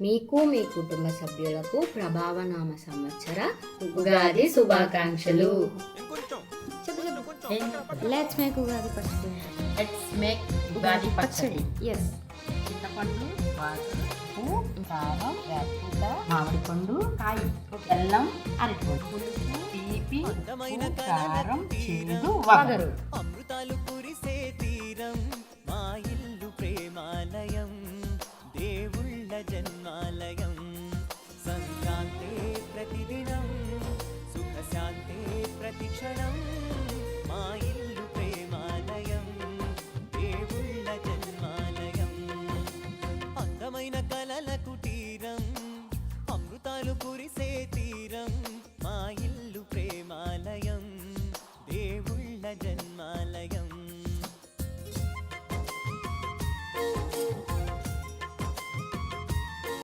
మీకు మీ కుటుంబ సభ్యులకు ప్రభావనామ సంవత్సర ఉగాది శుభాకాంక్షలు. లెట్స్ మేక్ ఉగాది పచ్చడి. లెట్స్ మేక్ ఉగాది పచ్చడి. ఎస్. చింతపండు, ఉప్పు, కారం, వేపపూత, మామిడి పండు, కాయ, బెల్లం, అరటిపండు, పులుపు, తీపి, ఉప్పు, కారం, చేదు, వగరు. అమృతాలు కురిసే తీరం మా ఇల్లు ప్రేమాలయం, దేవుళ్ళ జన్మాలయం. సంక్రాంతే ప్రతిదినం, సుఖశాంతే ప్రతిక్షణం. మా ఇల్లు ప్రేమాలయం, దేవుళ్ళ జన్మాలయం. అందమైన కలల కుటీరం, అమృతాలు కురిసే తీరం.